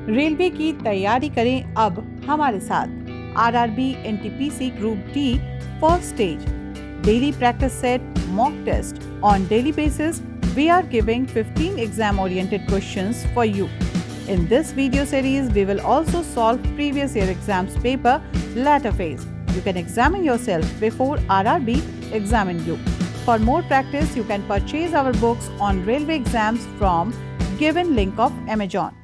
Railway की तैयारी करें अब हमारे साथ। RRB NTPC group D first stage daily practice set mock test on daily basis. We are giving 15 exam oriented questions for you. In this video series, we will also solve previous year exams paper latter phase. You can examine yourself before RRB examine you. For more practice, you can purchase our books on railway exams from given link of Amazon.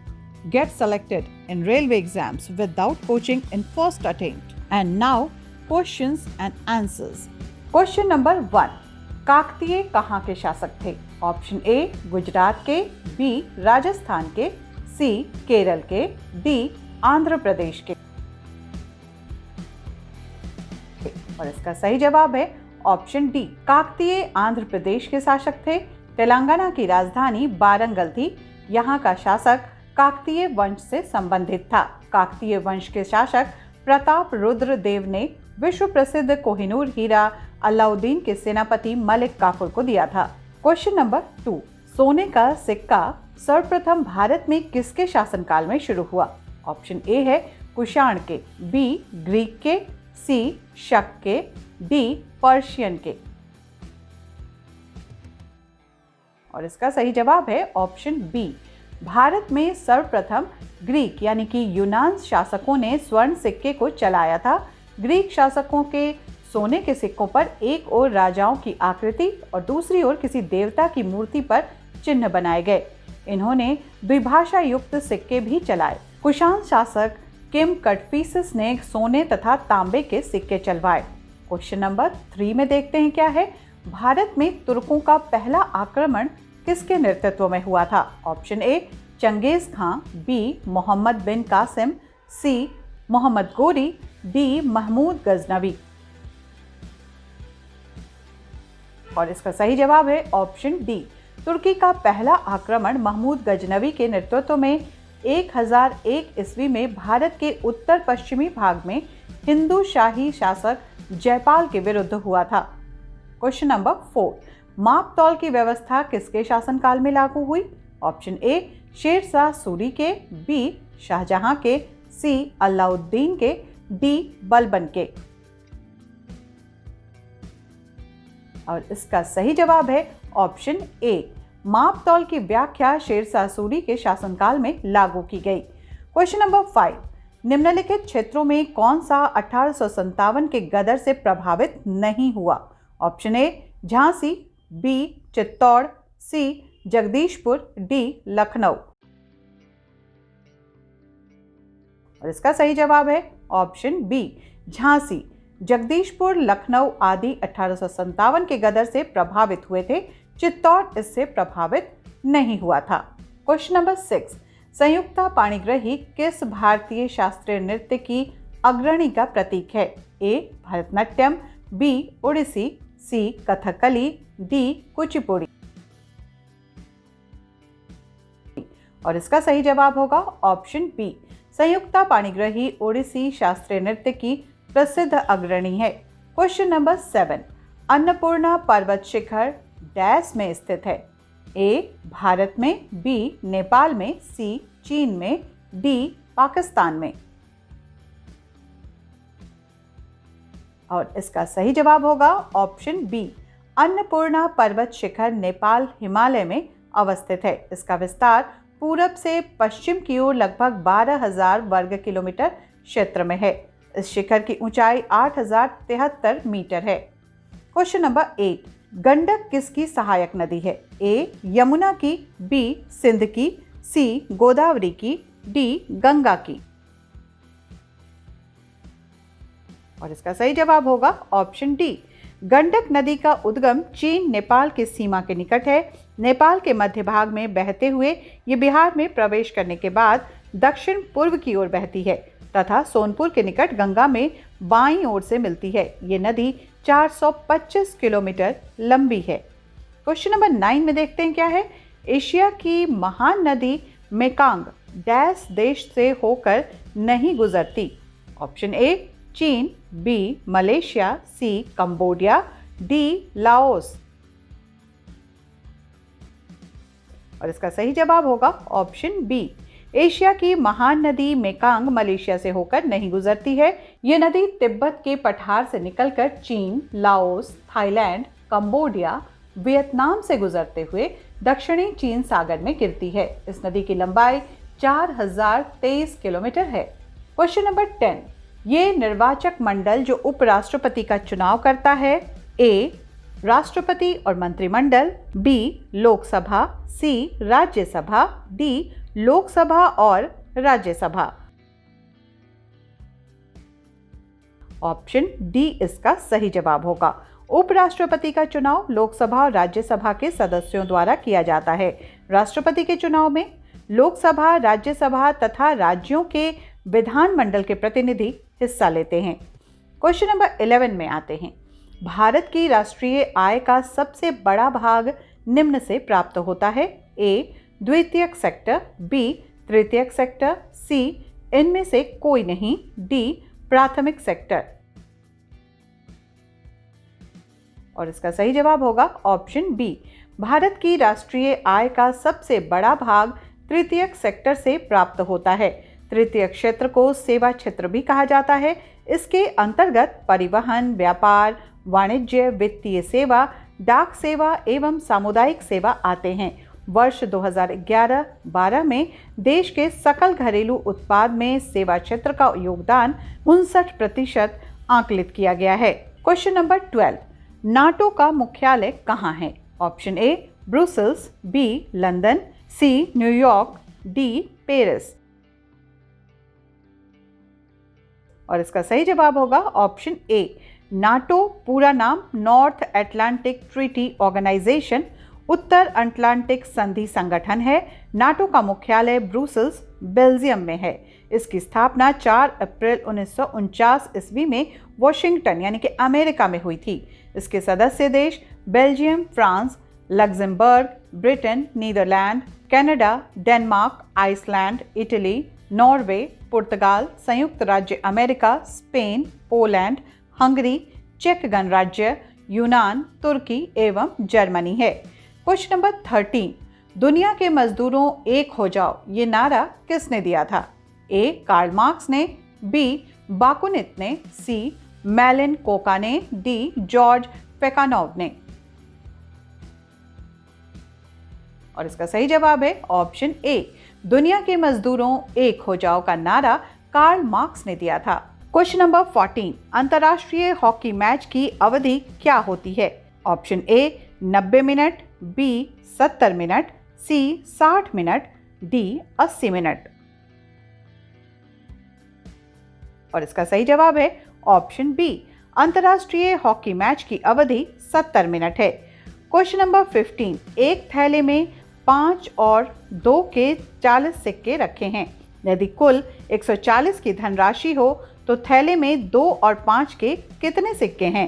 Get selected in railway exams without coaching in first attempt. And now, questions and answers. Question number 1. Kakatiya कहाँ के शासक थे? Option A Gujarat के, B Rajasthan के, सी केरल के, D Andhra Pradesh के। और इसका सही जवाब है ऑप्शन डी। काकतीय आंध्र प्रदेश के शासक थे। तेलंगाना की राजधानी वारंगल थी। यहाँ का शासक काकतीय वंश से संबंधित था। काकतीय वंश के शासक प्रताप रुद्र देव ने विश्व प्रसिद्ध कोहिनूर हीरा अलाउद्दीन के सेनापति मलिक काफूर को दिया था। Question number 2। सोने का सिक्का सर्वप्रथम भारत में किसके शासनकाल में शुरू हुआ? ऑप्शन ए है कुषाण के, बी ग्रीक के, सी शक के, डी पर्शियन के। और इसका सही जवाब है ऑप्शन बी। भारत में सर्वप्रथम ग्रीक यानी कि यूनान शासकों ने स्वर्ण सिक्के को चलाया था। ग्रीक शासकों के सोने के सिक्कों पर एक ओर राजाओं की आकृति और दूसरी ओर किसी देवता की मूर्ति पर चिन्ह बनाए गए। इन्होंने द्विभाषा युक्त सिक्के भी चलाए। कुषाण शासक किम कटफिसिस ने सोने तथा तांबे के सिक्के चलवाए। क्वेश्चन नंबर 3 में देखते हैं क्या है। भारत में तुर्कों का पहला आक्रमण किसके नेतृत्व में हुआ था? Option A Changez Khan, B Mohammad bin Qasim, C Mohammad Ghori, D Mahmood Ghaznavi. और इसका सही जवाब है ऑप्शन डी। तुर्की का पहला आक्रमण महमूद गजनवी के नेतृत्व में 1001 ईस्वी में भारत के उत्तर पश्चिमी भाग में हिंदू शाही शासक जयपाल के विरुद्ध हुआ था। Question number 4। माप तौल की व्यवस्था किसके शासनकाल में लागू हुई? ऑप्शन ए शेरशाह सूरी के, बी शाहजहां के, सी अलाउद्दीन के, डी बलबन के। और इसका सही जवाब है ऑप्शन ए। माप तौल की व्याख्या शेरशाह सूरी के शासनकाल में लागू की गई। Question number 5। निम्नलिखित क्षेत्रों में कौन सा 1857 के गदर से प्रभावित नहीं हुआ? Option A Jhansi, B Chittor, C Jagdishpur, D Lucknow. और इसका सही जवाब है ऑप्शन बी झांसी। जगदीशपुर, लखनऊ आदि 1857 के गदर से प्रभावित हुए थे। चित्तौड़ इससे प्रभावित नहीं हुआ था। Question number 6। संयुक्ता पाणिग्रही किस भारतीय शास्त्रीय नृत्य की अग्रणी का प्रतीक है? ए भरतनाट्यम, बी ओडिसी, सी कथकली, डी कुचिपुड़ी। और इसका सही जवाब होगा ऑप्शन बी। संयुक्ता पाणिग्रही ओडिसी शास्त्रीय नृत्य की प्रसिद्ध अग्रणी है। Question number 7। अन्नपूर्णा पर्वत शिखर डैश में स्थित है? ए भारत में, बी नेपाल में, सी चीन में, डी पाकिस्तान में। और इसका सही जवाब होगा ऑप्शन बी। अन्नपूर्णा पर्वत शिखर नेपाल हिमालय में अवस्थित है। इसका विस्तार पूरब से पश्चिम की ओर लगभग 12,000 वर्ग किलोमीटर क्षेत्र में है। इस शिखर की ऊंचाई 8,073 मीटर है। Question number 8। गंडक किसकी सहायक नदी है? ए यमुना की, बी सिंध की, सी गोदावरी की, डी गंगा की। और इसका सही जवाब होगा ऑप्शन डी। गंडक नदी का उद्गम चीन नेपाल की सीमा के निकट है। नेपाल के मध्य भाग में बहते हुए ये बिहार में प्रवेश करने के बाद दक्षिण पूर्व की ओर बहती है तथा सोनपुर के निकट गंगा में बाईं ओर से मिलती है। ये नदी 425 किलोमीटर लंबी है। क्वेश्चन नंबर 9 में देखते हैं क्या है। एशिया की महान नदी मेकांग डैश देश से होकर नहीं गुजरती? ऑप्शन ए चीन, बी मलेशिया, सी कंबोडिया, डी लाओस। और इसका सही जवाब होगा ऑप्शन बी। एशिया की महान नदी मेकांग मलेशिया से होकर नहीं गुजरती है। ये नदी तिब्बत के पठार से निकलकर चीन, लाओस, थाईलैंड, कंबोडिया, वियतनाम से गुजरते हुए दक्षिणी चीन सागर में गिरती है। इस नदी की लंबाई 4023 किलोमीटर है। क्वेश्चन नंबर 10, ये निर्वाचक मंडल जो उपराष्ट्रपति का चुनाव करता है, ए राष्ट्रपति और मंत्रिमंडल, बी लोकसभा, सी राज्यसभा, डी लोकसभा और राज्यसभा। ऑप्शन डी इसका सही जवाब होगा। उपराष्ट्रपति का चुनाव लोकसभा और राज्यसभा के सदस्यों द्वारा किया जाता है। राष्ट्रपति के चुनाव में लोकसभा, राज्यसभा तथा राज्यों के विधानमंडल के प्रतिनिधि हिस्सा लेते हैं। क्वेश्चन नंबर 11 में आते हैं। भारत की राष्ट्रीय आय का सबसे बड़ा भाग निम्न से प्राप्त होता है, ए द्वितीयक सेक्टर, बी तृतीयक सेक्टर, सी इनमें से कोई नहीं, डी प्राथमिक सेक्टर। और इसका सही जवाब होगा ऑप्शन बी। भारत की राष्ट्रीय आय का सबसे बड़ा भाग तृतीयक सेक्टर से प्राप्त होता है। तृतीयक क्षेत्र को सेवा क्षेत्र भी कहा जाता है। इसके अंतर्गत परिवहन, व्यापार, वाणिज्य, वित्तीय सेवा, डाक सेवा एवं सामुदायिक सेवा आते हैं। वर्ष 2011-12 में देश के सकल घरेलू उत्पाद में सेवा क्षेत्र का योगदान 59% आकलित किया गया है। क्वेश्चन नंबर 12, नाटो का मुख्यालय कहाँ है? Option A Brussels, B London, C New York, D Paris. और इसका सही जवाब होगा ऑप्शन ए। नाटो पूरा नाम नॉर्थ अटलांटिक ट्रीटी ऑर्गेनाइजेशन, उत्तर अटलांटिक संधि संगठन है। नाटो का मुख्यालय ब्रुसेल्स, बेल्जियम में है। इसकी स्थापना 4 अप्रैल 1949 ईस्वी में वॉशिंगटन यानी कि अमेरिका में हुई थी। इसके सदस्य देश Belgium, France, Luxembourg, Britain, Netherland, Canada, Denmark, Iceland, Italy, Norway, पुर्तगाल, संयुक्त राज्य अमेरिका, स्पेन, पोलैंड, हंगरी, चेक गणराज्य, यूनान, तुर्की एवं जर्मनी है। क्वेश्चन नंबर 13, दुनिया के मजदूरों एक हो जाओ ये नारा किसने दिया था? ए कार्ल मार्क्स ने, बी बाकुनित ने, सी मेलिन कोका ने, डी जॉर्ज पेकानोव ने। और इसका सही जवाब है ऑप्शन ए। दुनिया के मजदूरों एक हो जाओ का नारा कार्ल मार्क्स ने दिया था। क्वेश्चन नंबर 14, अंतर्राष्ट्रीय हॉकी मैच की अवधि क्या होती है? Option A 90 minute, B 70 minute, C 60 minute, D 80 minute. और इसका सही जवाब है ऑप्शन बी। अंतर्राष्ट्रीय हॉकी मैच की अवधि 70 मिनट है। क्वेश्चन नंबर 15, एक थैले में 5 और 2 के 40 सिक्के रखे हैं। यदि कुल 140 की धनराशि हो तो थैले में 2 और 5 के कितने सिक्के हैं?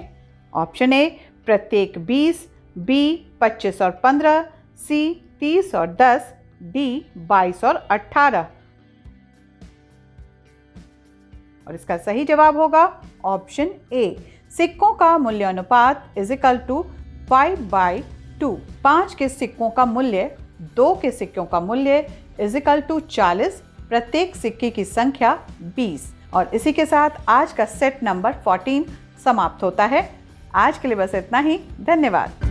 ऑप्शन ए प्रत्येक 20, बी 25 और 15, सी 30 और 10, डी 22 और 18। और इसका सही जवाब होगा ऑप्शन ए। सिक्कों का मूल्य अनुपात = 5/2। 5 के सिक्कों का मूल्य 2 के सिक्कों का मूल्य = 40, प्रत्येक सिक्के की संख्या 20। और इसी के साथ आज का सेट नंबर 14 समाप्त होता है। आज के लिए बस इतना ही। धन्यवाद।